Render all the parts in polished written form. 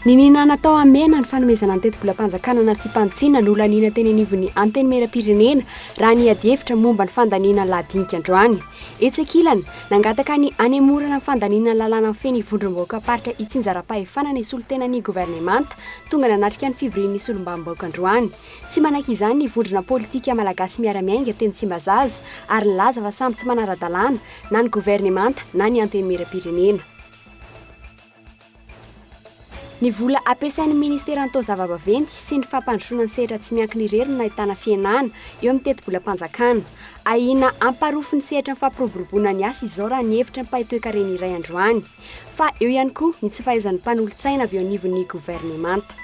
Ninina natao amena ny fanomezana ny teti-bolam-panjakana sy mpantsina no laniana teny anivon'ny anteny mera-pirenena raha ny ady-hevitra momba ny fandaniana ladinika androany. Etsakilany nangataka ny anemorana ny fandaniana lalàna amin'ny feny vondrom-bahoaka paritra itsinjara-pahefana ny solon-tena ny governemanta tonga nanatrika ny fivorian'ny solombam-bahoaka androany. Tsy manaky izany ny vondrona politika malagasy miara-miainga teny Tsimbazaza ary nilaza fa samy tsy manara-dalàna na ny governemanta na ny anteny mera-pirenena. Ny vola ampiasain'ny ministera ny taozava-baventy sy ny fampandrosoana ny sehatra tsy miankina ireriny na ahitana fienana eo amin'ny teti-bolam-panjakana. Ahina amparofo ny sehatra ny fampiroboroboana ny asa izao raha ny hevitra ny mpahay-toe-karena iray androany. Fa eo ihany koa ny tsy fahaizan'ny mpanolo-tsaina avy eo anivon'ny governemanta.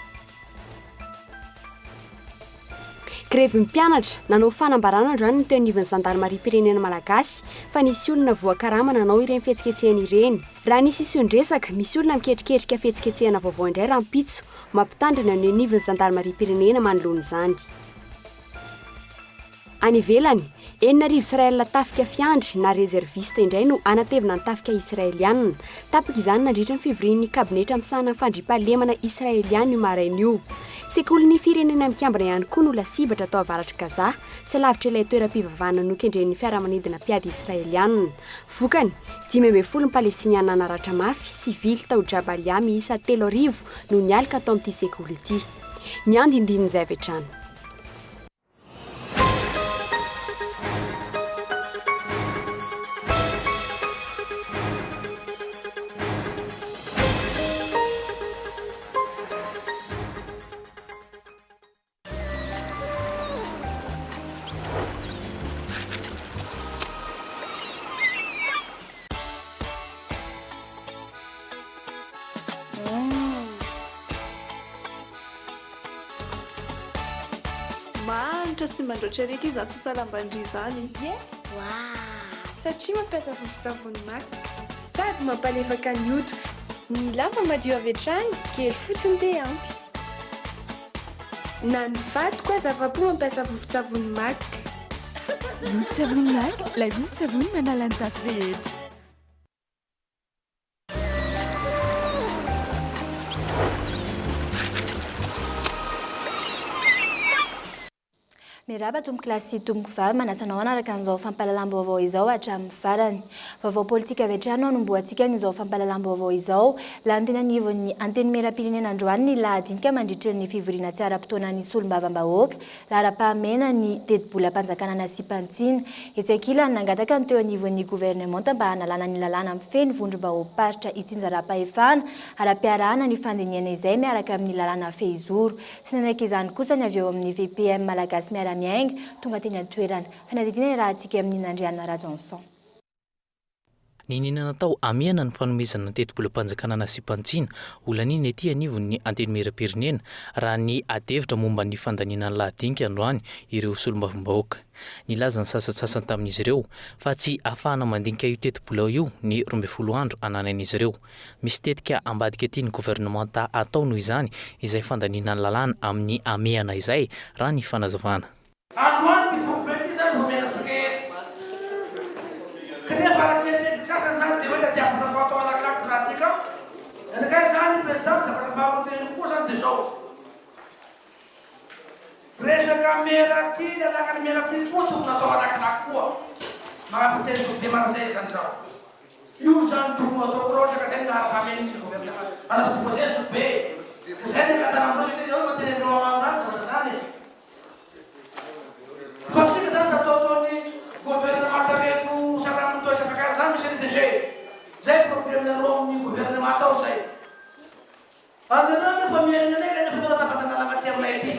Grevy mpianatra nanao fanambarana androany ny teo anivon'ny zandarmaria pirenena malagasy fa nisy olona voakarama nanao ireny fihetsiketsehana ireny. Raha nisy ision-dresaka, misy olona miketriketrika fihetsiketsehana vaovao indray raha mpitso mampitandrina ny anivon'ny zandarmaria pirenena manoloana izany. Any ivelany, 4,000 Israel tafika fiandry na rezervista indray no anatevina ny tafika Israelianina. Tapaka izany nandritra ny fivorian'ny kabinetra misahana ny fandriampahalemana Israeliana io maraina io. Sekolin'ny firenena mikambana ihany koa no lasibatra atao avaratra Gaza, tsy lavitra ilay toeram-pivavahana nokendren'ny fiaramanidina mpiady Israelianina. Vokany, 5,000 Palestiniana naratra mafy sy vily tao Jabalia miisa 3,000 no nialaka tao amin'ity sekoly ity. Miandindin'izay avy hatrany. Manitra sy mandroatra reky izy na sasalambandry izany. Satria mampiasa vovon-tsavony maika sady mampalefaka ny hoditro. Ny lamba madio avy hatrany kely fotsiny dia ampy. Na ny vato koa zava-po mampiasa vovon-tsavony maika. Vovon-tsavony maika, ilay vovon-tsavony manala ny tasy rehetra. Miraba tompoko kilasy tompoko vavy manasanao anaraka an'izao fampahalalam-baovao izao hatramin'ny farany. Vaovao politika avy hatrany no anomboantsika n'izao fampahalalam-baovao izao. Laha ny tena anivon'ny anteny mera-pirenena androany ny lahadinika mandritra ny fivoriana tsy ara-potoana ny solombavam-bahoaka lara-pahamena ny teti-bolam-panjakana sy mpantsina. Etsy ankilany nangataka ny teo anivon'ny governemanta mba hanalana ny lalàna amin'ny feny vondrom-bahoaka paritra itsinjara-pahefana ara-piarahana ny fandiniana izay miaraka amin'ny lalàna fehizoro. Sy nanaiky izany kosa ny avy eo amin'ny VPM malagasy miara-miainga tonga teny an-toerana. Fanadidina raha antsika amin'ny Nandriana Rajanson. Ninina natao amiana ny fanomezana ny teti-bolam-panjakana sy mpantsina olaniny ety anivon'ny anteny mera-pirenena raha ny ady-hevitra momba ny fandaniana ny lahadinika androany ireo solombavambahoaka. Nilaza ny sasatsasany tamin'izy ireo fa tsy ahafahana mandinika io teti-bola io ny 12 andro ananan'izy ireo. Misy tetika ambadika ety ny governemanta atao noho izany izay fandaniana ny lalàna amin'ny ameana izay raha ny fanazavana. Resaka mera ty lalàna mera ty potoko natao anakilaky koa magnapiteny sobe manasay zany zao. Io zany tokony ataoko rôtraka zay naharameny ny gouvernement anasopoko zay sobe. Zay ny katanamrosa teny ao materenao amanazy zao zany. Fa sika zany zataotony gouvernement reto saramitoy safakary zany misy NDG. Zay problemenareo amin'ny gouvernement ao zay. Anareo fa miaina nega nefa matapatanalagna ty aminay ty.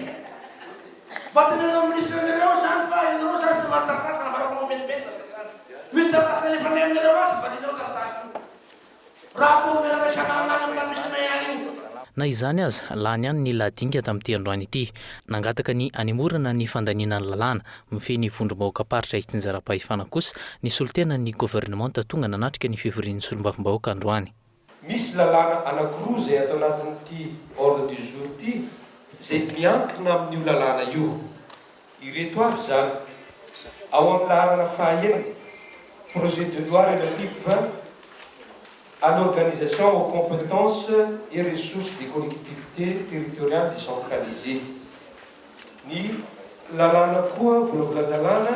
Batenero ministerial zany fa ianareo zany sy mahatartasy ka navarako maombenibesaka zany. Misy tartasy nefa neminareo asy batenero tartasy. Raha koa menaka samanana amin'ny misy na ihany io. Na izany aza lany ihany ny lahadinika tamin'ity androany ity nangataka ny anemorana ny fandaniana ny lalàna mifehy ny vondrom-bahoaka paritra itsinjara-pahefana kosa ny solotena ny governemanta tonga nanatrika ny fivorian'ny solombavambahoaka androany. Misy lalàna anankiroa zay atao anatin'ity ordre du jour ity zay miankina amin'io lalàna io. Ireto avy zany ao amin'ny lalàna fahaenina projet de loi relatif à l'organisation aux compétences et ressources des collectivités territoriales décentralisées. Ny lalàna koa volavolalalàna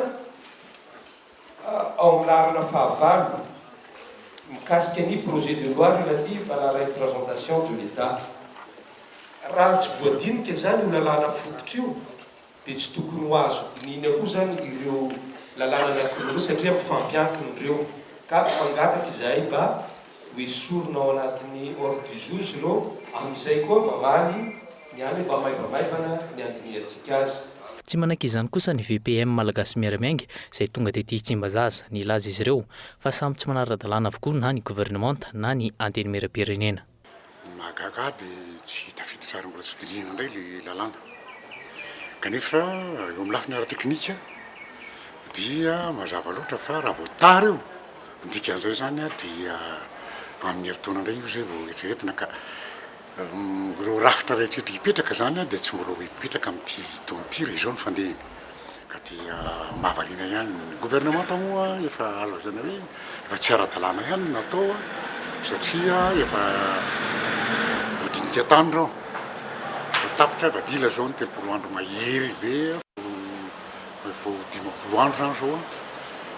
ao amin'ny larana fahavalo mikasika ny projet de loi relative à la représentation de l'État. Raha tsy voadinika zany io lalàna fototra io dia tsy tokony ho azo dinina koa zany ireo lalàna anankiroa satria mifampiankina ireo ka fangataka izahay mba ho esorina ao anatin'ny ordre du jour ireo amin'izay koa mamaly ny any mba maivamaivana ny andiniantsika azy. Tsy manaiky izany kosa ny VPM malagasy miaramiaingy izay tonga dia tia tsimbazaza ny laza izy ireo fa samy tsy manara-dalàna avokoa na ny gouvernemanta na ny antenimieram-pirenena. Mahagaga dia tsy tafiditra mbola tsy dirihana indray le lalàna kanefa eo amin'ny lafiny ara-teknika dia mazava loatra fa raha vao tara eo dikan'izay zany dia amin'ny heritaona indray io zay vao eritreretina ka ireo rafitra rehetrarehetra hipetraka zany dia tsy mbola ho hipetraka amin'ity taona ity région ny fandehany ka dia mahavaliana ihany ny gouvernemanta moa efa azo zany hoe efa tsy ara-dalàna ihany natao satria efa voadinika tany reo tapitra vadila zao ny 3 andro mahery be vao 10 andro zany zao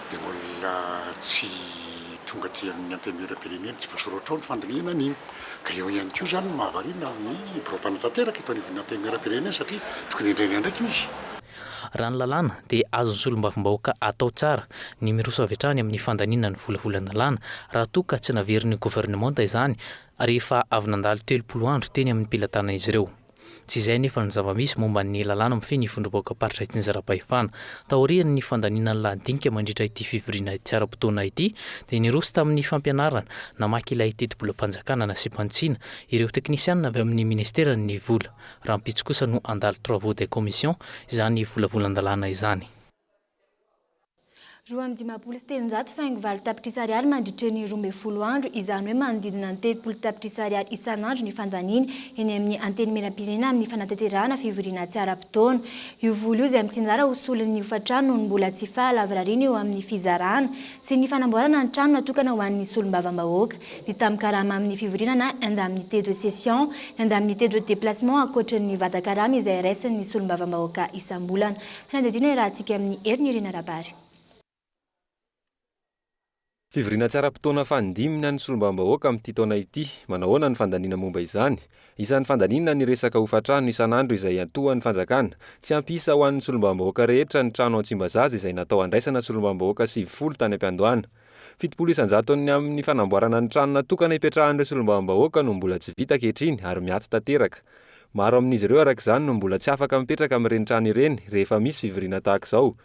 dia mbola tsy tonga ty amin'ny antenimieram-pirenena tsy voasoratra ao ny fandinihana an'iny ka eo ihany koa zany mahavariana amin'ny propana tanteraka eto anivon'ny antenimieram-pirenena satria tokony indreny ndraiky izy. Raha ny lalàna dia azo ny solombavambahoaka atao tsara ny miroso avy hatrany amin'ny fandanina ny volavolan-dalàna raha toa ka tsy naverin'ny gouvernemanta izany rehefa avy nandalo 30 andro teny amin'ny pilatana izy ireo. Tsy izay nefa ny zava-misy momba ny lalàna mifehy ny vondrom-bahoaka paritra ity ny zara-pahefana taorian'ny ny fandanina ny lahadinika mandritra ity fivoriana ity ara-potoana ity dia niroso tamin'ny fampianarana namaky ilay teti-bolam-panjakana na sipantsiana ireo teknisianina avy amin'ny ministeran'ny vola raha mpitsy kosa no andalo travaux des commissions izany volavolan-dalàna izany. 17,700 faingo valo tapitrisa ariary mandritra ny 12 andro izany hoe manodidina ny 30 tapitrisa ariary isan'andro ny fandaniny eny amin'ny antenimieram-pirenena amin'ny fanatanterahana fivoriana tsy ara-potoana. Io vola io izay mitsinjara ho solon'ny hofatrano no mbola tsy fahalavarariana eo amin'ny fizarana sy ny fanamboarana ny trano natokana ho an'ny solombavambahoaka ny tamin-karama amin'ny fivoriana na enda amin'ny té de session enda amin'ny té de déplacement ankoatran'ny vatan-karama izay raisin'ny solombavambahoaka isam-bolana. Fanadidina raha antsika amin'ny herin'ny irena rabary. Fivoriana tsy ara-potoana fandimina ny solombavambahoaka amin'ity taona ity, manahoana ny fandaniana momba izany. Isan'ny fandaniana ny resaka hofatrano isan'andro izay antohan'ny fanjakana, tsy ampisa ho an'ny solombavambahoaka rehetra ny trano Antsimbazaza izay natao handraisana solombavambahoaka 70 tany Ampiandohana. 700 ny amin'ny fanamboarana ny trano natokana hipetrahan'ireo solombavambahoaka no mbola tsy vita ankehitriny ary miato tanteraka. Maro amin'izy ireo arak'izany no mbola tsy afaka mipetraka amin'ireny trano ireny rehefa misy fivoriana tahaka izao.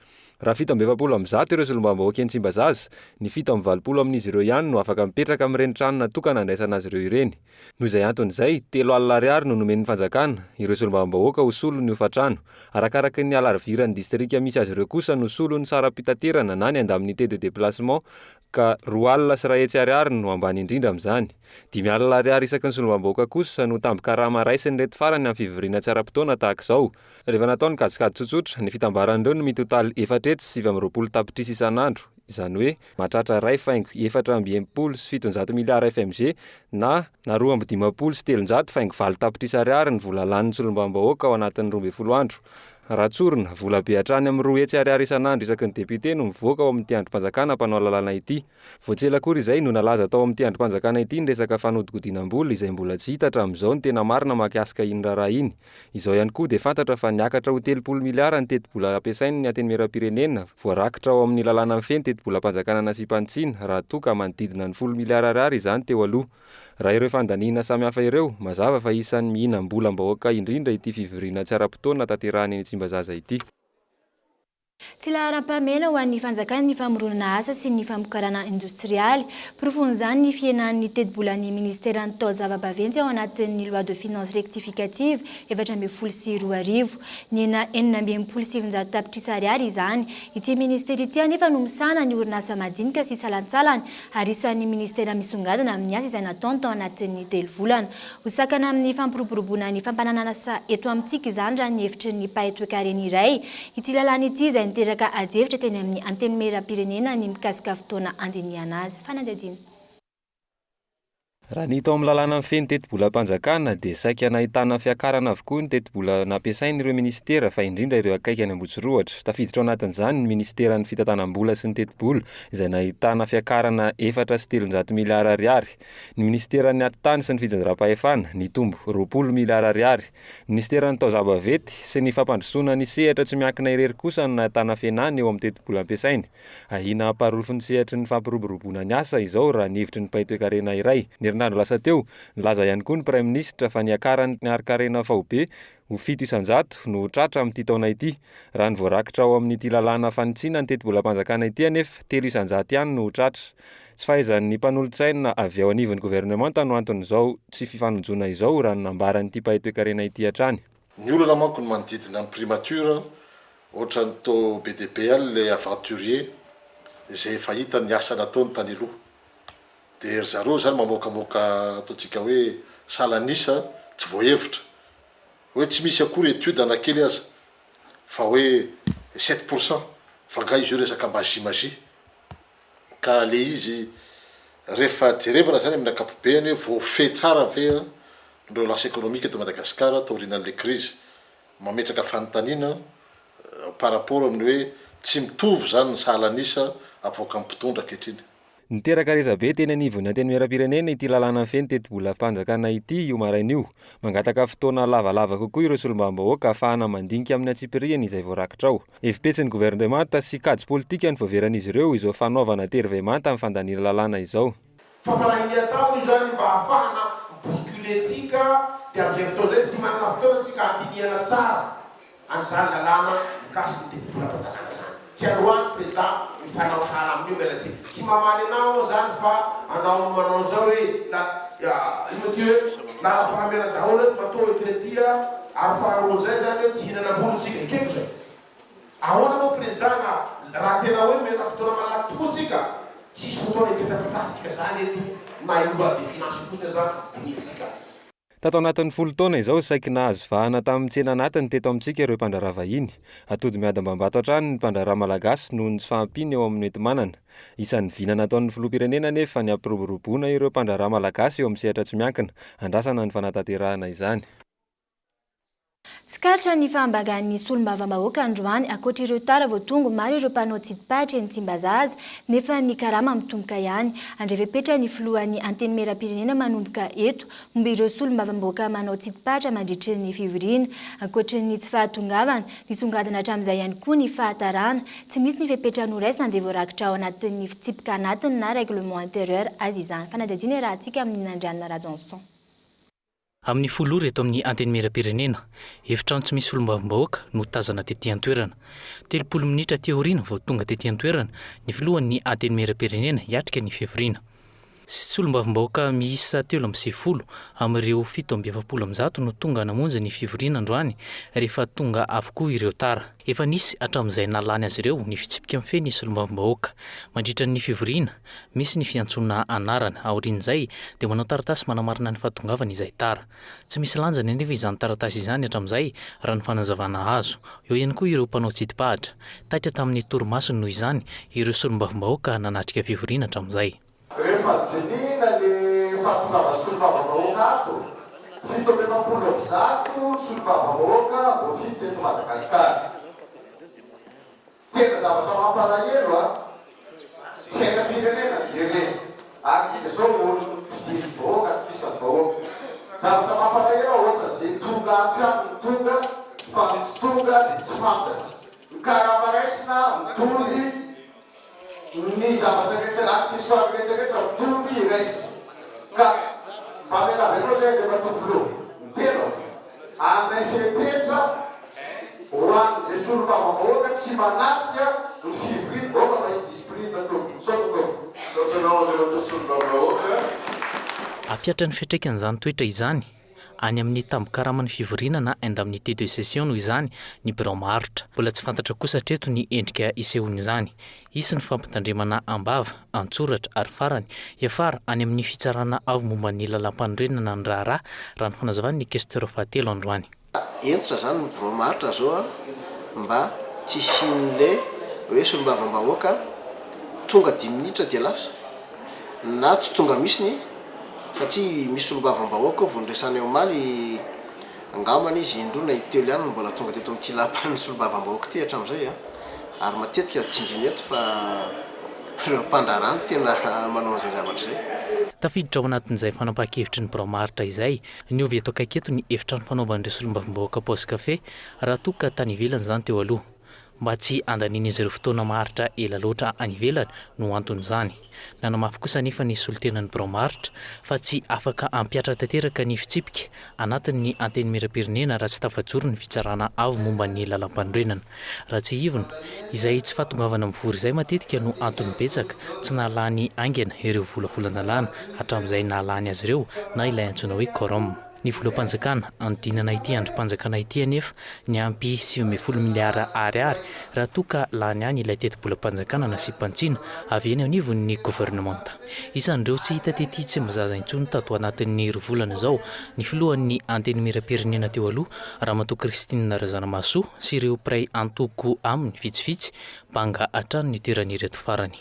Raha 720 ireo solombavambahoaka Antsimbazaza, ny 720 amin'izy ireo ihany no afaka mipetraka amin'ireny trano natokana handraisana azy ireo ireny. Noho izay anton'izay, 3 alina ariary no nomen'ny fanjakana ireo solombavambahoaka ho solony hofatrano. Arakaraky ny alarviran'ny distrika misy azy ireo kosa no solony sara-pitaterana na ny andamin'ny té de déplacement ka 2 alina sy 1 hetsy ariary no ambany indrindra amin'izany. 5 alina ariary isaky ny solombavambahoaka kosa no tambi-karama raisiny reto farany amin'ny fivoriana tsy ara-potoana tahaka izao. Rehefa natao ny kajikajy tsotsotra, ny fitambaran'ireo no mitotaly 420 tapitrisa isan'andro. Izany hoe mahatratra 2,480 sy 700 miliara FMG na 2,50 sy 300 faingo valo tapitrisa ariary ny vola lanin'ny solombavambahoaka ao anatin'ny 12 andro. Raha tsorina, vola be hatrany amin'ny 2 hetsy ariary isan'andro isaky ny depite no mivoaka ao amin'ity androm-panjakana mpanao lalàna ity. Voatsela akory izay no nalaza tao amin'ity androm-panjakana ity ny resaka fanodigodinam-bola izay mbola tsy hitatra amin'izao ny tena marina mahakasika iny raharaha iny. Izao ihany koa dia fantatra fa niakatra ho 30 miliara ny teti-bola ampiasain'ny antenimieram-pirenena voarakitra ao amin'ny lalàna mifehy ny teti-bolam-panjakana na sipantsiana raha toa ka manodidina ny 10 miliara ariary izany teo aloha. Raha ireo fandaniana samihafa ireo, mazava fa isan'ny mihinam-bolam-bahoaka indrindra ity fivoriana tsy ara-potoana tanterahany eny Tsimbazaza ity. Tsy lahara-pahamehana ho an'ny fanjakana ny famoronana asa sy ny famokarana industrialy. Profon'izany ny fienan'ny teti-bolan'ny ministeran'ny taozava-baventy ao anatin'ny loi de finance rectificative 2024. Ny ena 4,700 tapitrisa ariary izany. Ity ministera ity anefa no misana ny orinasa madinika sy salantsalany ary isan'ny ministera misongadina amin'ny asa izay nataony tao anatin'ny 3 volana. Hosakana amin'ny fampiroboroboana ny fampananana asa eto amintsika izany raha ny hevitry ny mpahay-toekarena iray. Ity lalàna ity izay niteraka adihevitra teny amin'ny antenimieram-pirenena ny mikasika fotoana andinihana azy. Fanadihadiana. Raha ny tao amin'ny lalàna amin'ny feny teti-bolam-panjakana dia saika nahitana fiakarana avokoa ny teti-bola nampiasainy ireo ministera fa indrindra ireo akaiky any Ambosiroatra. Tafiditra ao anatin'izany ny ministeran'ny fitantanam-bola sy ny teti-bola izay nahitana fiakarana 4.3 miliara ariary. Ny ministeran'ny atitany sy ny fijanjara-pahefana nitombo 20 miliara ariary. Ny ministeran'ny taozavavety sy ny fampandrosoana ny sehatra tsy miankina irery kosa no nahitana fienany eo amin'ny teti-bola ampiasainy. Ahina aparofy ny sehatry ny fampiroboroboana ny asa izao raha nihevitry ny paitoekarena iray. Andro lasa teo, nilaza ihany koa ny Prime Ministra fa niakarany niarikarena faobe ho 700 no tratra amin'ity taona ity. Raha ny voarakitra ao amin'ity lalàna fanitsiana ny teti-bolam-panjakana ity anefa 700 ihany no tratra. Tsy fahaizan'ny mpanolontsaina avy ao anivon'ny gouvernemanta no anton'izao tsy fifanojona izao raha nambaran'ity paitoekarena ity hatrany. Ny olona manko ny manodidina ny primature ohatra ny tao BDPL le aventurier izay fahita ny asa nataony tany aloha. Dia zareo zany mamoakamoaka ataontsika hoe salanisa tsy voahevitra hoe tsy misy akory étude anakely aza fa hoe 7% fa nga izy io resaka magie ka le izy rehefa jerevana zany amin'ny ankapobeny voafehy tsara ve ndreo lasa économique eto Madagasikara taorianan'le crise mametraka fanontaniana par rapport amin'ny hoe tsy mitovy zany ny salanisa avoaka amin'ny mpitondra ankehitriny. Niteraka resabe teny anivon'ny antenimieram-pirenena ity lalàna feny teti-bolam-panjakana ity io maraina io. Mangataka fotoana lavalava kokoa ireo solombam-bahoaka ahafahana mandinika amin'ny atsipiriany izay voarakitra ao. Efipetsin'ny gouvernemanta sy kajy politika ny voaveran'izy ireo izao fanaovana terivemanta amin'ny fandaniana lalàna izao. Fafanahiny atao izany mba ahafahana bousculentsika dia amin'izay fotoana izay sy manana fotoana sika andinihana tsara an'izany lalàna mikasiky teti-bolam-panjakana zany. Tsy alohan'ny président mifanao sara amin'io mialatsy. Tsy mamaly anao zany fa manao zao hoe lara-pahamena daholo matao ekretia ary faharoan'izay zany hoe tsy hinana bolontsika ekeko zay. Ahoana moa président raha tena hoe mena fotoana malaky tokoa sika tsisy fotoana hipetrapetrasika zany eto na io de finance fotsiny zany dinitsika. Tato anatin'ny 10 taona izao saika nahazo vahana tamin'ny tsena anatiny teto amintsika ireo mpandraharaha vahiny. Atody miadam-bambato hatrany ny mpandraharaha malagasy noho ny tsy fahampiany eo amin'ny enti-manana. Isan'ny vina nataon'ny filoham-pirenena nefa ny ampiroboroboana ireo mpandraharaha malagasy eo amin'ny sehatra tsy miankina. Andrasana ny fanatanterahana izany. Skatra ny fambagan'ny solombavambahoaka androany akoatra ireo tara voatongo maro ireo mpanao tsitipatra ny Tsimbazaza nefa ny karama mitomboka ihany. Andrevepetra ny filohan'ny antenimieram-pirenena manomboka eto momba ireo solombavambahoaka manao tsitipatra mandritry ny fivoriana. Akoatra ny tsy fahatongavana nisongadina hatramin'izay ihany koa ny fahatarana. Tsy nisy ny fepetra noraisina dia voarakitra ao anatin'ny fitsipika anatiny na règlement intérieur azy izany. Fanadadiana raha antsika amin'ny Nandrianina Rajanson. Amin'ny folory eto amin'ny antenimieram-pirenena, efitrano tsy misy solombavambahoaka no tazana tetỳ an-toerana. 30 minitra aty aoriana vao tonga tetỳ an-toerana ny filohan'ny antenimieram-pirenena hiatrika ny fivoriana. Sy solombavambahoaka miisa 7 amin'ireo 770 no tonga namonjy ny fivoriana androany rehefa tonga avokoa ireo tara. Efa nisy hatramin'izay nalany azy ireo ny fitsipika amin'ny feny solombavambahoaka. Mandritra ny fivoriana, misy ny fiantsona anarana. Aorian'izay dia manao taratasy manamarina ny fahatongavana izay tara. Tsy misy lanjany anefa izany taratasy izany hatramin'izay raha ny fanazavana azo. Eo ihany koa ireo mpanao tsitipahatra. Taitra tamin'ny torimasony noho izany ireo solombavambahoaka nanatrika fivoriana hatramin'izay. Rehefa dinina le fahatongava solombavambahoaka ato 770 solombavambahoaka voafito teto Madagasikara. Tena zavatra mampalahelo fiainam-pirenena jerena ary tsika zao olo fidirim-bahoaka tokisan'ny bahoaka. Zavatra mampalahelo ohatra zay tonga ato ihany tonga fa tsy tonga dia tsy fantatra. Karama raisina mitovy ny zavatra rehetra accessoire rehetrarehetra mitovy iraisina ka famenavenao zay dia matovy loha tena anay fepetra ho an'izay solombavambahoaka tsy manatrika ny fivoriana fa izy discipline solombavambahoaka. Ampiatra ny fiantraikan'izany toetra izany any amin'ny tambo-karama ny fivoriana na enda amin'ny té de session noho izany ny birao maharitra. Mbola tsy fantatra kosa hatreto ny endrika isehon'izany. Isy ny fampitandremana ambava, antsoratra ary farany iafara any amin'ny fitsarana avy momba ny lalam-panorenana ny raharaha raha ny fanazavany ny questeur fahatelo androany. Entitra zany ny birao maharitra zao mba tsy sin'le hoe solombavambahoaka tonga 10 minitra dia lasa na tsy tonga misy ny satria misy olo-bavambahoaka vonresany omaly angamana izy indrona itelo ihany mbola tonga teto am'kilapany sy olo-bavambahoaka ty hatram'izay ary matetika tsindriny eto fa reo mpandrarano tena manao an'izay zavatra zay. Tafiditra ao anatin'izay fanapahan-kevitry ny bramaritra izay niovy eto akaiky eto ny efitrano fanaovan'ireo solombavambahoaka paosy kafe raha toa ka tany ivelany zany teo aloha mba tsy andanian'izy ireo fotoana maharitra ela loatra any ivelany no anton'izany. Nanamafy kosa nefa ny solotenan'ny bramaritra fa tsy afaka ampiatra tanteraka ny fitsipika anatin'ny anteny miram-pirenena raha tsy tafajoro ny fitsarana avo momba ny lalam-panorenana. Raha tsy hivona izay tsy fahatongavana mivory izay matetika no antony betsaka tsy nalany aingana ireo volavolana hatramin'izay nalany azy ireo na ilay antsoina hoe korom. Ny volam-panjakana anodinana ity androm-panjakana ity anefa ny ampy 7 miliara ariary raha toa ka lany any ilay teti-bolam-panjakana nasy-pantsiana avy eny anivon'ny gouvernemanta. Isan'ireo tsy hita tety tsy mazaza intsony tato anatin'ny rovolana izao ny filohan'ny anteny miram-pirenena teo aloha Ramatoa Kristina Razanamasoa sy ireo pray antoko aminy vitsivitsy banga hatrany ny toeran'ireto farany.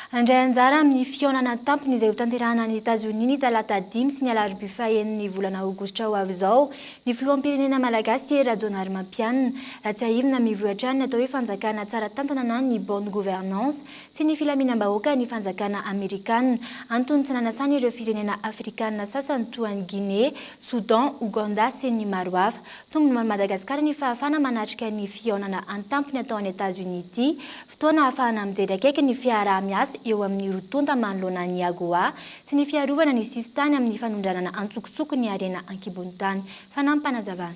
Andray anjara amin'ny fionana tampony izay ho tanterahana ny États-Unis ny talata 5 sy ny alarobia fahaeniny volana aogositra ho avy izao ny filoham-pirenena malagasy Rajaonarimampianina raha tsy ahivina mivoatra ny atao hoe fanjakana tsara tantanana ny bonne gouvernance sy ny filaminam-bahoaka ny fanjakana Amerikanina antony tsy nanasany ireo firenena Afrikanina sasany toa ny Guinée, Soudan, Ouganda sy ny maro hafa. Tombony Madagasikara ny fahafana manatrika ny fionana an-tampony atao any États-Unis ity fotoana ahafahana mijery akaiky ny fiarah-miasa eo amin'ny rotonda manoloana ny AGOA sy ny fiarovana ny sisitany amin'ny fanondranana antsokotsoko ny arena ankibony tany. Fanampanazavana.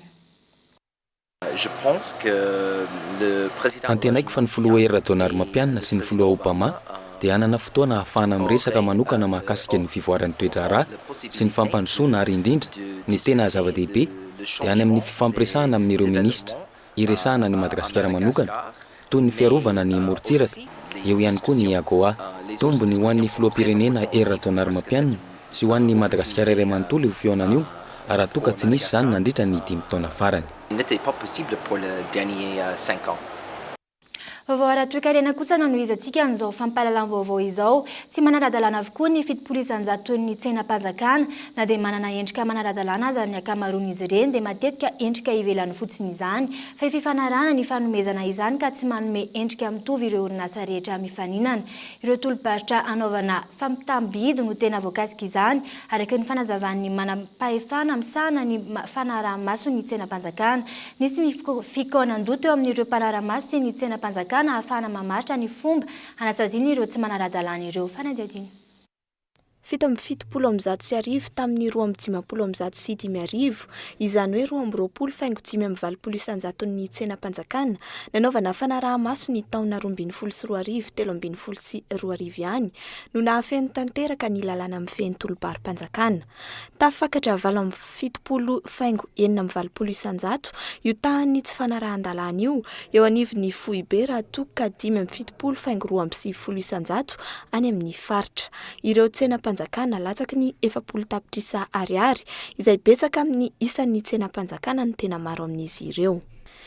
Antenaiko fa ny filoha Rajaonarimampianina sy ny filoha Obama dia anana fotoana ahafahana miresaka manokana mahakasika ny fivoaran'ny toedrarà sy ny fampandrosoana ary indrindra ny tena zava-dehibe dia any amin'ny fifampiresahana amin'ireo minisitra iresahana ny Madagasikara manokana toy ny fiarovana ny morontsiraka eo ihany koa ny AGOA tombony ho an'ny filoham-pirenena Rajaonarimampianina sy ho an'ny Madagasikara iray manontolo io fionana io raha toa ka tsy nisy izany nandritra ny 5 taona farany. Vaovao ara-toe-karena kosa nanohizantsika an'izao fampahalalam-baovao izao tsy manara-dalàna avokoa ny fitopolo isan-jato ny tsenam-panjakana na dia manana endrika manara-dalàna aza ny akamaroan'izy ireny dia matetika endrika ivelany fotsiny izany fa fifanarahana ny fanomezana izany ka tsy manome endrika mitovy ireo orinasa rehetra mifaninana. Ireo tolo-barotra anaovana fampitambidy no tena voakasika izany araka ny fanazavan'ny manam-pahefana misahana ny fanaraha-maso ny tsenam-panjakana. Nisy fikaonan-doto eo amin'ireo mpanaraha-maso sy ny tsenam-panjakana ahafahana mamaritra ny fomba anasaziana ireo tsy manara-dalàna ireo. Fanadiadina. 770 tamin'ny 2,5 izany hoe 2,20 ny tsenam-panjakana nanaovana fanaraha-maso ny taona 2012 sy 2013 ihany no nahafeno tanteraka ny lalàna amin'ny feno tolo-bary-panjakana. Tafakatra 7,70 io tahan'ny tsy fanarahan-dalàna io eo anivon'ny foibe raha toa ka 5,2 any amin'ny faritra. Ireo tsenam-panjakana latsaky ny 70 tapitrisa ariary izay betsaka amin'ny isan'ny tsenam-panjakana ny tena maro amin'izy ireo.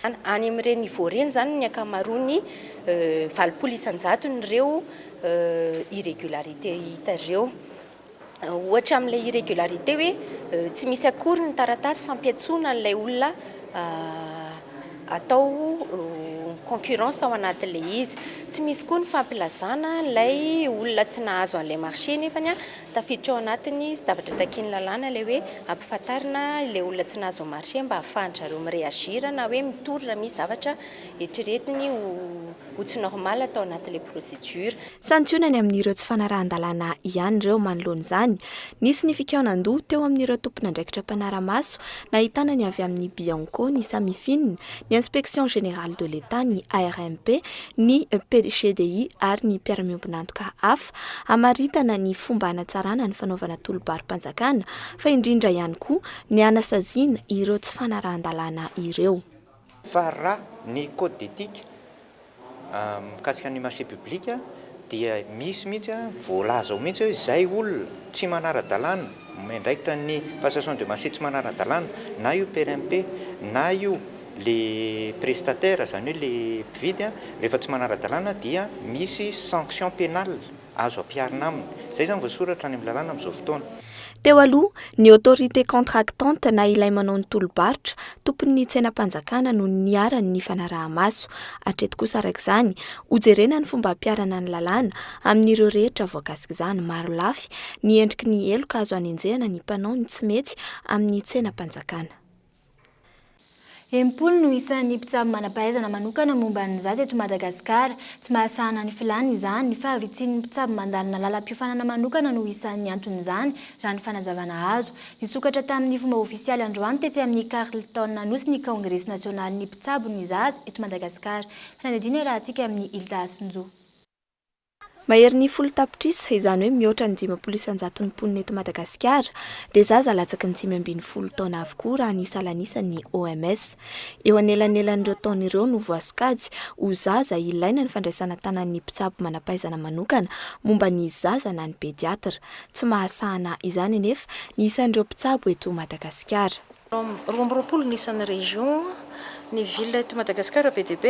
Any amin'ireny niveau reny zany ny akamaroany 20 nyreo irrégularité hita ireo. Ohatra amin'ilay irrégularité hoe tsy misy akory ny taratasy fampiatsoana n'ilay olona atao concurrence ao anatin'ilay izy. Tsy misy koa ny fampilazana ilay olona tsy nahazo an'ilay marché nefany tafiditra ao anatiny sy davatra takiany lalàna ilay hoe ampifantarina ilay olona tsy nahazo marché mba ahafahatra reo mireagira na hoe mitory raha misy zavatra eritreretiny ho tsy normal atao anatin'ilay procédure. Santionany amin'ireo tsy fanarahan-dalàna ihany ireo manoloana izany. Nisy ny fikaonan-doha teo amin'ireo tompon'andraikitra mpanara-maso nahitana ny avy amin'ny Bianco, ny Samifine, ny Inspection Générale de l'État, ny ARMP, ny PGDI ary ny mpiara-miombonantoka hafa amaritana ny fomba hanatsarana ny fanaovana tolo-bary-panjakana fa indrindra ihany koa ny anasaziana ireo tsy fanarahan-dalàna ireo. Fa raha ny code d'éthique mikasika ny marché public dia misy mihitsy voalaza ao mihitsy hoe izay olona tsy manara-dalàna mandraikitra ny passation de marché tsy manara-dalàna na io PRMP na io les prestataires zany hoe le mpividy rehefa tsy manara-dalàna dia misy sanction pénale azo ampiarina aminy. Zay zany voasoratra any amin'ny lalàna amin'izao fotoana. Teo aloha ny autorité contractante na ilay manao ny tolobarotra tompon'ny tsenam-panjakana no niarany ny fanaraha-maso. Hatreto kosa araka izany hojerena ny fomba ampiarana ny lalàna amin'ireo rehetra voakasika izany maro lafy ny endriky ny eloka azo anenjehana ny mpanao ny tsy mety amin'ny tsenam-panjakana. Empolo no isan'ny mpitsabo manam-pahaizana manokana momba ny zaza eto Madagasikara. Tsy mahasahana ny filany izany fa avitsian'ny mpitsabo mandalina lalam-piofanana manokana no isan'ny anton'izany raha ny fanazavana azo. Nisokatra tamin'ny fomba ofisialy androany tetsy amin'ny Carleton nosy ny Congrès national ny mpitsabo ny zaza eto Madagasikara. Fanadidina raha antsika amin'ny Ilda Asinjo. Mahery ny 10 tapitrisa izany hoe mihoatra ny 500 mponina eto Madagasikara dia zaza latsaky ny 5 taona avokoa raha ny salanisan'ny OMS. Eo anelan'elan'ireo taona ireo no voasokajy ho zaza ilaina ny fandraisana tanan'ny mpitsabo manam-pahaizana manokana momba ny zaza na ny pediatra. Tsy mahasahana izany nefa ny isan'ireo mpitsabo eto Madagasikara. 20 nisan'ny région ny ville eto Madagasikara PDB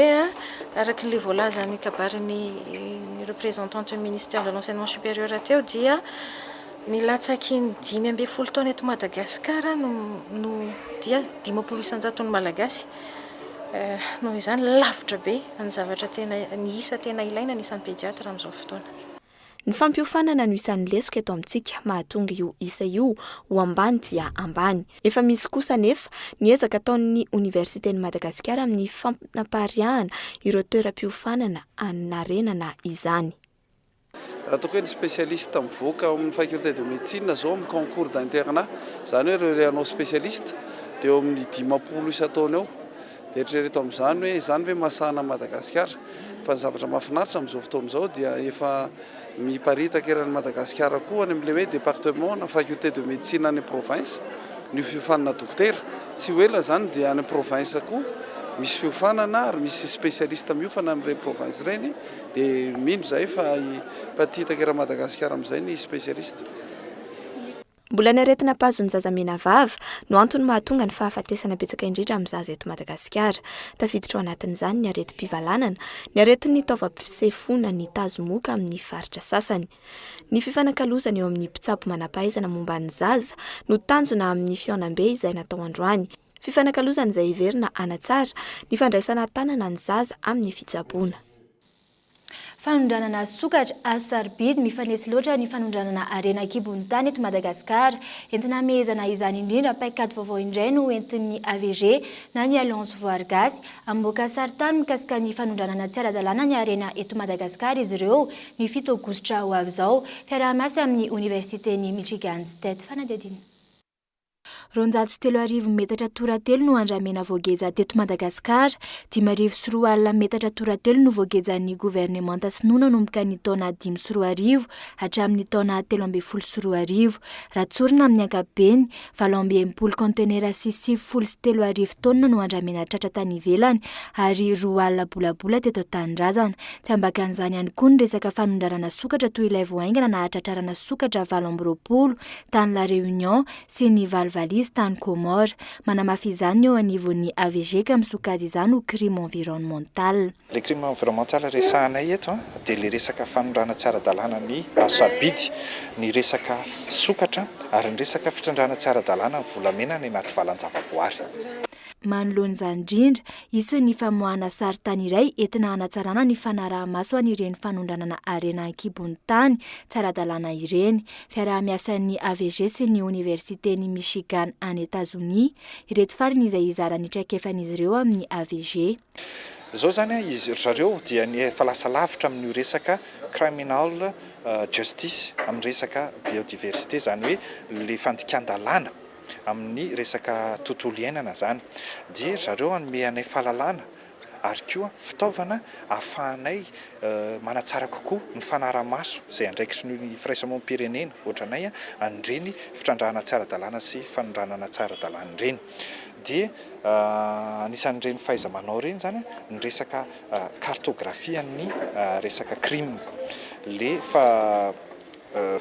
araky le voalazany kabarin'ny représentante ministère de l'enseignement supérieur ateo dia nilatsaky ny 5 taona eto Madagasikara no dia 500 ny malagasy no izany lavitra be ny zavatra tena ny isa tena ilaina ny isan'ny pediatra amin'izao fotoana. Ny fampiofanana no isan'ny lesoka eto amintsika mahatonga io isa io ho ambany dia ambany. Efa misy kosa nefa niezaka ataon'ny Universitén'i Madagasikara amin'ny fampinapariahana ireo toeram-piofanana anarenana izany. Raha toko hoe ny spécialiste mivoaka amin'ny faculté de médecine zao amin'ny concours d'internat izany hoe ireo anao spécialiste dia eo amin'ny 50 isa-taona eo. Dia eritrereto amin'izany hoe izany hoe masahana Madagasikara fa ny zavatra mahafinaritra amin'izao fotoana izao dia efa miparitaka eran'ny Madagasikara koa any amin'ilay hoe département na faculté de médecine any province ny fiofanana dokotera tsy ho ela izany dia any province koa misy fiofanana ary misy spécialiste miofana amin'ireny province ireny dia mino izay fa ipatitaka eran'ny Madagasikara amin'izay ny spécialiste. Mbola niaretina pazony zaza mena vava no antony mahatonga ny fahafatesana betsaka indrindra amin'ny zaza eto Madagasikara. Tafiditra ao anatin'izany ny areti-pivalanana, ny aretin'ny taovam-pisefona ny tazomoka amin'ny faritra sasany. Ny fifanakalozana eo amin'ny mpitsabo manam-pahaizana momba ny zaza no tanjona amin'ny fiaonam-be izay natao androany. Fifanakalozana izay iverina anatsara ny fandraisana tanana ny zaza amin'ny fitsaboana. Fanondranana sokatra azo sarobidy mifanesy loatra ny fanondranana arena kibony tany eto Madagasikara. Entina mehezana izany indrindra paikady vaovao indray no entin'ny AVG na ny Alliance Voargasy amboaka saritany mikasika ny fanondranana tsy ara-dalàna ny arena eto Madagasikara izy ireo ny 7 aogositra ho avy izao. Fiaraha-miasa amin'ny Universitén'i Michigan State. Fanadidina. 203 metatra toratelo no andramena voageja teto Madagasikara. 5 metatra toratelo no voagejany gouvernemanta sinoana nomboka ny taona 5 hatramin'ny taona 13 ratsorina amin'ny ankapobeny 20 contenera sy 3 tonna no andramena tratra tany ivelany ary 2 bolabola teto tandrazana. Tsy ambakan'izany ihany koa ny resaka fanondrarana sokatra toy ilay voaingana na hatratrarana sokatra 20 tany La Réunion sy ny Valvalise tany Comore. Manamafy izany eo anivon'ny AVG ka misokady izany ho crime environnemental. Le crime environnemental resahanay eto dia le resaka fanondrana tsara dalàna ny sabidy, ny resaka sokatra ary ny resaka fitrandrana tsara dalàna ny volamena ny anaty valan-javaboary. Manoloan'izany indrindra isan'ny famoahana saritany iray entina hanatsarana ny fanaraha-maso an'ireny fanondranana arena kibony tany tsara dalàna ireny. Fiaraha-miasan'ny AVG sy ny Universitén'i Michigan any États-Unis ireto fariny izay izarany traikefan'izy ireo amin'ny AVG. Zao zany izy zareo dia ny efa lasa lavitra amin'ny resaka criminal justice amin'ny resaka biodiversité izany hoe le fandikan-dalàna amin'ny resaka tontolo iainana zany dia zareo anome anay fahalalana ary koa fitaovana ahafahanay manatsara kokoa ny fanaraha-maso izay andraikitry ny firaisamoam-pirenena ohatranay andreny fitrandrahana tsara dalàna sy fanondranana tsara dalàna ireny dia anisan'ireny fahaiza-manao ireny zany ny resaka cartographie-ny resaka crime le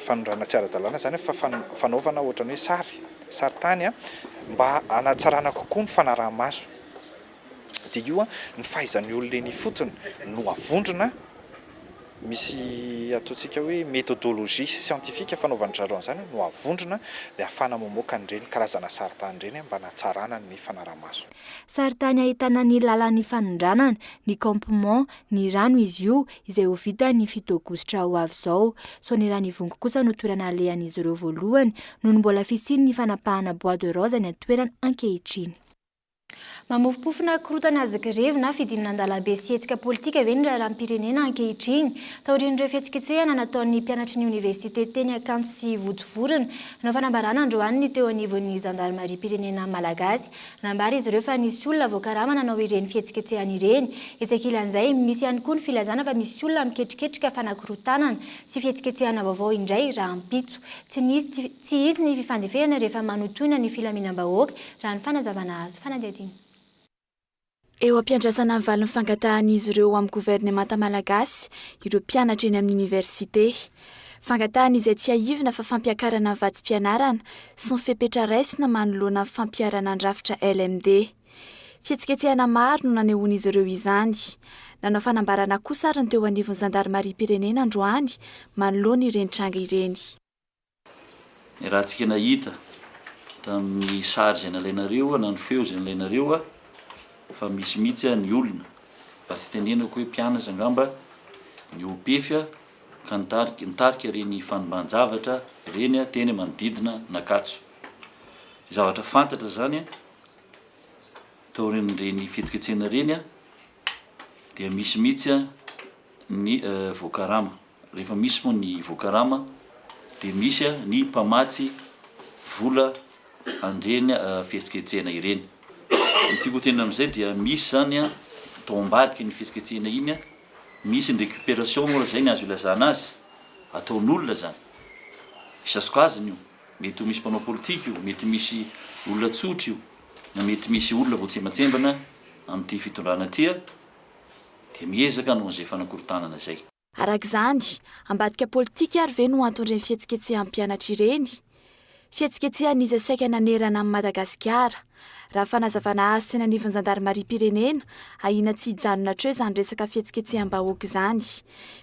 fanondrana tsara dalàna zany fa fanaovana ohatrany hoe sary tany mba hanatsarana kokoa ny fanaraha-maso dia io ny fahaizan'ny olona eny fotony no avondrona misy ataontsika hoe méthodologie scientifique fanaovandraro an'izany no avondrona dia ahafana mamoaka an'ireny karazana saritany ireny mba natsarana ny fanaramaso. Saritany ahitana ny lalan'ny fanondranana, ny campement, ny rano izy io izay ho vita ny fitogositra ho avy izao. Soanirany vongo kosa no toerana alehan'izy ireo voalohany noho ny mbola fisiany ny fanapahana bois de rose ny atoerana ankehitriny. Mamofopofona korotana azakirevina fidinana an-dalambe sy hetsika politika ve ny raharam-pirenena ankehitriny. Taorian'ireo fihetsiketsehana nataon'ny mpianatry ny oniversite teny Akanto sy Votovorona no fanambarana androany ny teo anivon'ny zandarmaria pirenena malagasy. Nambara izy ireo fa nisy olona voakarama nanao ireny fihetsiketsehana ireny. Etsekilan'izay misy ihany koa ny filazana fa misy olona miketriketrika fanakorotanana sy fihetsiketsehana vaovao indray raha ampitso. Tsy izy ny fifandeferana rehefa manotoina ny filaminam-bahoaka raha ny fanazavana azo. Fanadihadina. Eo ampiandrasana valin'ny fangatahan'izy ireo amin'ny gouvernemanta malagasy ireo mpianatra eny amin'ny oniversite. Fangatahana izay tsy aivina fa fampiakarana ny vatim-pianarana sy ny fepetra raisina manoloana fampiarana andrafitra LMD. Fihetsiketsehana maro no nanehoan'izy ireo izany. Nanao fanambarana kosa ary ny teo anivon'ny zandarmaria pirenena androany manoloana ireny tranga ireny. Ny raha tsika nahita tamin'ny sary izay nalainareo na ny feo izay nalainareo fa misy mihitsy ny olona mba tsy tenenako hoe mpianatra angamba ny opefy ka nitarika reny fanomban-javatra reny teny manodidina nakatso. Zavatra fantatra zany tao reny fihetsiketsehana reny dia misy mihitsy ny voakarama. Rehefa misy moa ny voakarama dia misy ny mpamatsy vola andreny fihetsiketsehana ireny. Tiako tena amin'izay dia misy zany tao ambadika ny fihetsiketsehana iny misy ny récupération moa zay ny azo ilazana azy ataon'olona zany. Isasoko aziny io, mety misy mpanao politika io, mety misy olona tsotra io, na mety misy olona voatsematsembana amin'ity fitondrana ity dia miezaka no an'izay fanakorotanana zay. Arak'izany, ambadika politika ary ve no antony ireny fihetsiketsehana mpianatra ireny? Fihetsiketsehan'izy saika nanerana amin'ny Madagasikara. Raha fanazavana azo sy nanivon'ny zandarmaria pirenena, ahina tsy hijanona hatreo izany resaka fihetsiketseham-bahoaka izany.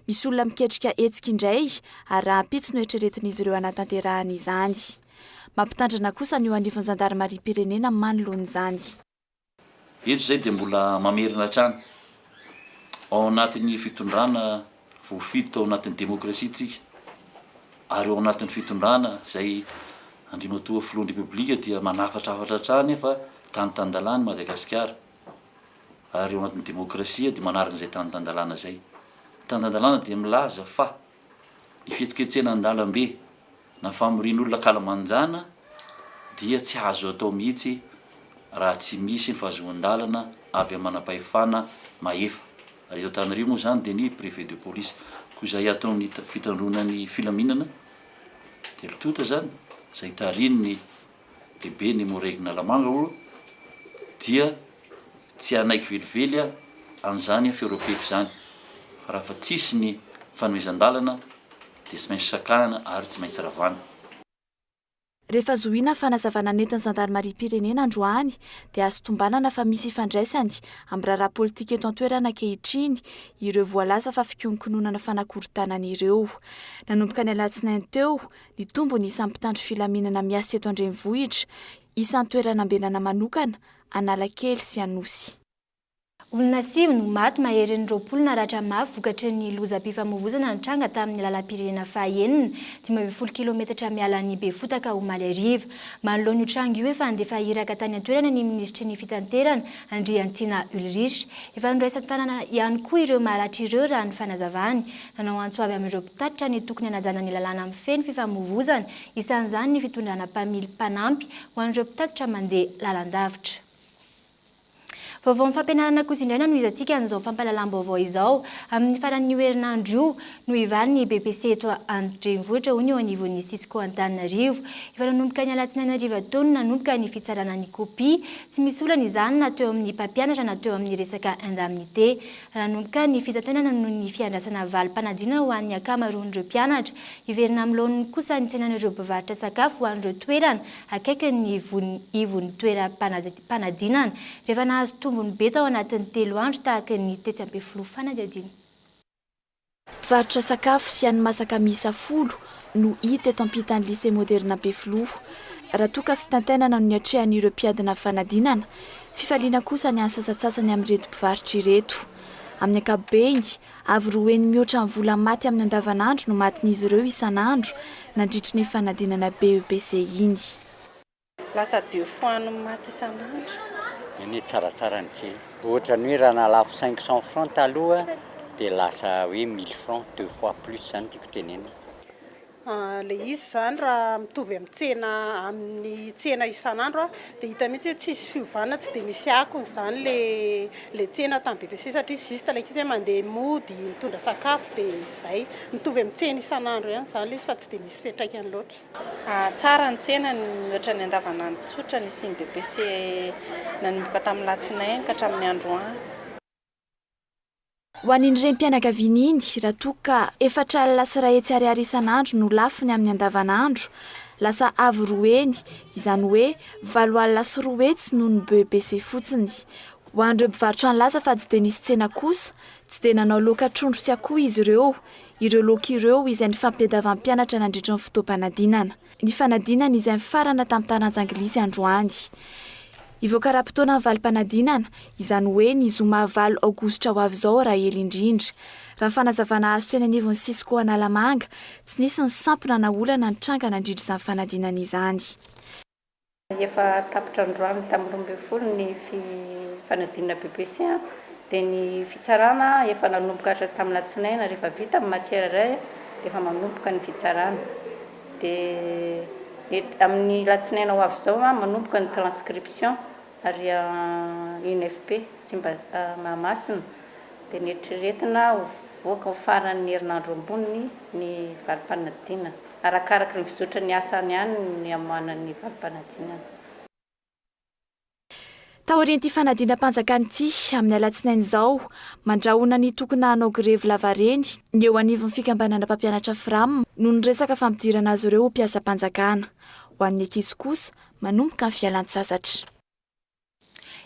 Misy olona miketrika hetsika indray ary raha ampitso no eritreretin'izy ireo anatanterahana izany. Mampitandrina kosa ny eo anivon'ny zandarmaria pirenena manoloana izany. Eto zay dia mbola mamerina hatrany. Ao anatin'ny fitondrana voafito tao anatin'ny demokrasia tsika. Ary ao anatin'ny fitondrana zay andrino toa filohan'ny republika dia manafatrafatra hatrany fa tany-tandalany Madagasikara. Ary ao anatin'ny demokrasia dia manaraka izay tany-tandalana zay. Tany-tandalana dia milaza fa ny fihetsiketsehana an-dalambe na famorian'olona kalamanjana dia tsy azo atao mihitsy raha tsy misy ny fahazoan-dalana avy amin'ny manam-pahefana mahefa. Ary eto Antananarivo moa zany dia ny préfet de police koa izay ataon'ny fitandronan'ny filaminana dia lotota zany izay tarininy lehibe ny moregina lamanga olo dia tsy anaiky velively an'izany fiaropefy zany. Fa raha fa tsisy ny fanomezan-dalana dia tsy maintsy sakanana ary tsy maintsy ravana. Rehefa zohina fanazavana nentin'ny zandarmaria pirenena androany dia azo tombanana fa misy ifandraisany amin'ny raharaha politika eto an-toerana ankehitriny ireo voalaza fa fikonkononana fanakorotanana ireo. Nanomboka ny alatsinainy teo ny tombony isan'ny mpitandro filaminana miasa eto andrenivohitra, isan'ny toerana ambenana manokana, Analakely sy Anosy. Olona 7 no maty mahery ny 20 naratra mafy vokatry ny lozam-pifamoivoizana nitranga tamin'ny lalam-pirenena fahaenina 12 kilometatra miala ny Befotaka ho Malariva. Manoloana io tranga io efa andefa iraka tany an-toerana ny ministry ny fitanterana Andriantina Ulrich. Efa noraisan-tanana ihany koa ireo maratra ireo raha ny fanazavany. Nanao antsoavy amin'ireo mpitatitra ny tokony hanajana ny lalàna amin'ny feno fifamoivoizana, isan'izany ny fitondrana mpamily mpanampy ho an'ireo mpitatitra mandeha lalandavitra. Vaovao amin'ny fampianarana kosa indray no izantsika an'izao fampahalalam-baovao izao. Amin'ny faran'ny herinandro io no ivaly ny BPC eto an-drenivohitra hoy ny eo anivon'ny Cisco Antananarivo. Efa nanomboka ny alatsinainy hariva taona nanomboka ny fitsarana ny kopia. Tsy misy olana izany na teo amin'ny mpampianatra na teo amin'ny resaka indemnité. Nanomboka ny fitantanana noho ny fiandrasana valim-panadinana ho an'ny akamaroan'ireo mpianatra. Iverina amin'ny laoniny kosa ny tsenan'ireo mpivarotra sakafo ho an'ireo toerana akaikin'ny ivon'ny toeram-panadinana. Rehefa nahazo tombony be tao anatin'ny 3 andro tahaka ny tetsy ambin'ny folo fanadihadiana. mpivarotra sakafo sy hani-masaka miisa 10 no hita eto ampitan'ny lycée moderne Befiloha. Raha toa ka fitantainana no niatrehan'ireo mpiadina fanadinana, fifaliana kosa ny ansasatsasany amin'ireto mpivarotra ireto. Amin'ny ankapobeny, avy roeny mihoatra amin'ny vola maty amin'ny andavanandro no matin'izy ireo isan'andro nandritra ny fanadinana BEPC iny. Lasa 2 fois no maty isan'andro. Ny tsaratsara ny tsena. Ohatra ny hoe raha nalafo 500 francs taloha dia lasa hoe 1000 francs 2 fois plus zany tiako tenena. Le izy zany raha mitovy amin'ny tsena isan'andro dia hita mihitsy hoe tsisy fiovana, tsy dia misy akony zany le tsena tamin'ny BPC satria juste ilay izy mandeha mody mitondra sakafo dia izay mitovy amin'ny tsena isan'andro ihany zany le izy fa tsy dia misy fiantraikany loatra. Tsara ny tsena mihoatra ny andavanandro tsotra nisy ny BPC nanomboka tamin'ny latsinainy ka hatramin'ny androany. Ho an'iny renim-pianakaviana iny, raha toa ka efatra alina sy iray hetsy ariary isan'andro no lafiny amin'ny andavanandro, lasa avy roeny, izany hoe 4 alina sy 4 hetsy noho ny BEPC fotsiny. Ho an'ireo mpivarotra ny laza fa tsy dia nisy tsena kosa, tsy dia nanao laoka trondro sy akoho izy ireo laoka ireo izay nifampitadiavan'ny mpianatra nandritra ny fotoam-panadinana. Ny fanadinana izay mifarana tamin'ny taranja anglisy androany. Ivoaka raha-potoana ny valim-panadinana, izany hoe ny zoma 9 aogositra ho avy izao raha ela indrindra. Raha fanazavana azo teny anivon'ny Sisiko Analamanga, tsy nisy ny sampona na olana ny tranga nandritra izany fanadinana izany. Efa tapitra androany tamin'ny 12 ny fanadinana BPC dia ny fitsarana efa nanomboka tamin'ny latsinaina rehefa vita amin'ny matière iray dia efa manomboka ny fitsarana. Dia amin'ny latsinaina ho avy izao manomboka ny transcription ary INFP tsy mba mahamasina dia netreretina voaka ho faran'ny herinandro ambony ny valim-panadinana. Arakaraka ny fizotra ny asany ihany ny hamoanan'ny valim-panadinana. Taorian'ity fanadinam-panjakana ity amin'ny alatsinainy izao, mandrahona ny tokony hanao grevy lavareny ny eo anivon'ny fikambanana mpampianatra FRAM noho ny resaka fampidirana azy ireo ho mpiasa-panjakana. Ho an'ny ankizy kosa manomboka ny fialan-tsasatra.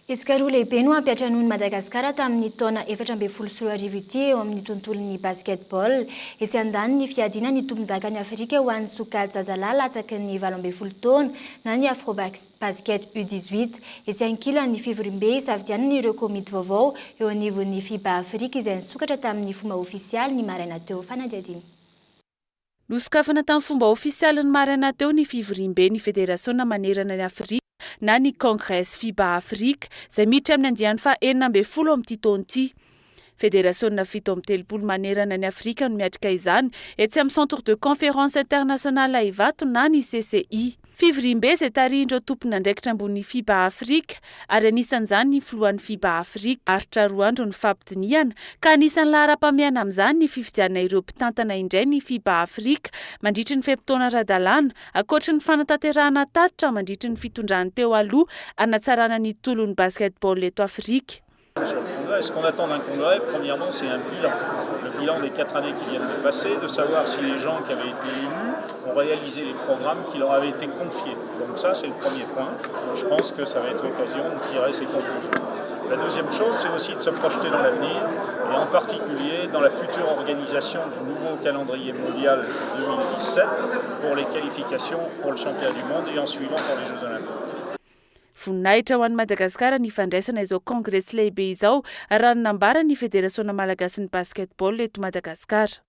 Etsika roa lehibe no ampiatran'ny Madagasikara tamin'ny taona 2014 ity eo amin'ny tontolon'ny basketball. Etsy andaniny ny fiadiana ny tombon-dakan'ny Afrika ho an'ny sokajy zazalahy latsaky ny 12 taona na ny Afrobasket U18. Etsy ankilany ny Fivoriambe isafidianana ireo komity vaovao eo anivon'ny FIBA Afrika izay nisokatra tamin'ny fomba ofisialy ny maraina teo. Fanadiadiny. Nosokafana tamin'ny fomba ofisialy ny maraina teo ny Fivoriambe ny Federasiona manerana ny Afrika na ny Congrès FIBA Afrika izay miditra amin'ny andiany fa 40 amin'ity taona ity. Federasiona 7 manerana ny Afrika no miatrika izany etsy amin'ny Centre de Conférence Internationale Ivato na ny CCI. Fivoriambe izay tarihindreo tompona andraikitra ambony FIBA Afrika ary anisan'izany ny filohan'ny FIBA Afrika. Aritra 2 andro ny fampidiniana ka anisan'ny lahara-pameana amin'izany ny fifidianana ireo mpitantana indray ny FIBA Afrika mandritry ny feptaona ara-dalàna ankoatra ny fanatanterahana tatitra mandritry ny fitondran'ny teo aloha anatsarana ny tolon'ny basketball eto Afrika. Ce qu'on attend d'un congrès, premièrement, c'est un bilan. Le bilan des 4 années qui viennent de passer, de savoir si les gens qui avaient été élus ont réalisé les programmes qui leur avaient été confiés. Donc ça, c'est le premier point. Je pense que ça va être l'occasion de tirer ces conclusions. La deuxième chose, c'est aussi de se projeter dans l'avenir, et en particulier dans la future organisation du nouveau calendrier mondial 2017 pour les qualifications pour le championnat du monde et en suivant pour les Jeux Olympiques. Voninahitra ho an'ny Madagasikara ny fandraisana izao kongresy lehibe izao raha ny nambara ny Federasiona Malagasy ny basketball eto Madagasikara.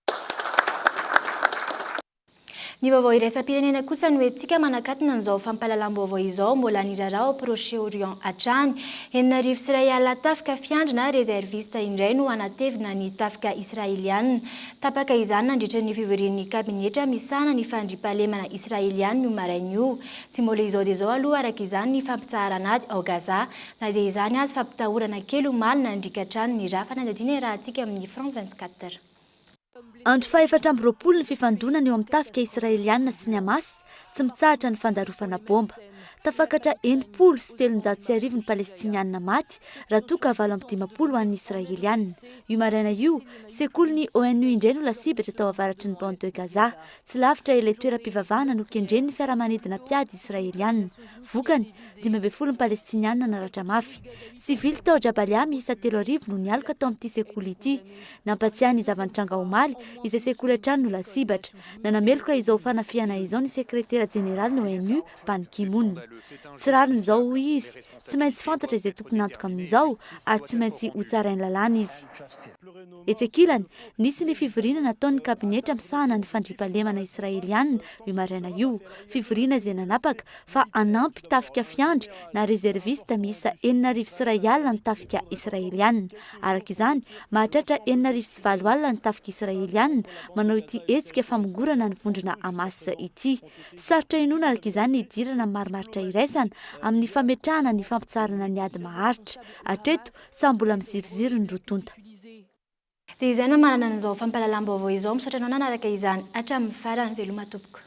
Ny vaovao iraisam-pirenena kosa no etsika manakatina an'izao fampahalalam-baovao izao mbola nirarao Proche-Orient hatrany. 4 sy 1 alina tafika fiandrina rezervista indray no anatevina ny tafika israeliana. Tapaka izany nandritra ny fivorian'ny kabinetra misana ny fandriampahalemana israeliana io maraina io. Tsy mbola izao dia izao aloha araka izany ny fampitsahara anaty ao Gaza na dia izany azy fampitahorana kely omaly nandrika hatrany ny raha fanadadiana raha antsika amin'ny France 24. Andro fa 4 ny fifandonana eo amin'ny tafika israeliana sy ny Hamas tsy mitsahatra ny fandarofana bomba. Tafakatra 80 sy 309 ny palestiniana maty raha toa ka 750 ho an'ny israeliana. Io maraina io, sekoly ny ONU indray no lasibatra tao avaratry ny bande de Gaza. Tsy lavitra ilay toeram-pivavahana no kendreny ny fiaramanidina mpiady israeliana. Vokany, 12 ny palestiniana naratra mafy. Sivily tao Jabalia miisa 3,000 no nialoka tao amin'ity sekoly ity. Nampatsiahy ny zavan-tranga omaly izay sekoly hatrany no lasibatra. Nanameloka izao fanafiana izao ny sekretera jeneraly ny ONU Ban Ki-moon. Tsy rariny izao hoy izy, tsy maintsy fantatra izay tokony antoka amin'izao ary tsy maintsy ho tsarainy lalàna izy. Etsekilany, nisy ny fivoriana nataon'ny kabinetra misahana ny fandriampahalemana israeliana io maraina io, fivoriana izay nanapaka fa anampy tafika fiandry na rezervista miisa 400 alina ny tafika israeliana. Araka izany, mahatratra 409 alina ny tafika israeliana manao ity hetsika famongorana ny vondrona Hamas ity. Sarotra inoana araka izany idirana marimaritra iraisana amin'ny fametrahana ny fampitsarana ny ady maharitra. Hatreto, samy mbola miziriziro ny rotonta. Dia izay no manana an'izao fampahalalam-baovao izao, misaotra anao nanaraka izany hatramin'ny farany veloma tompoko.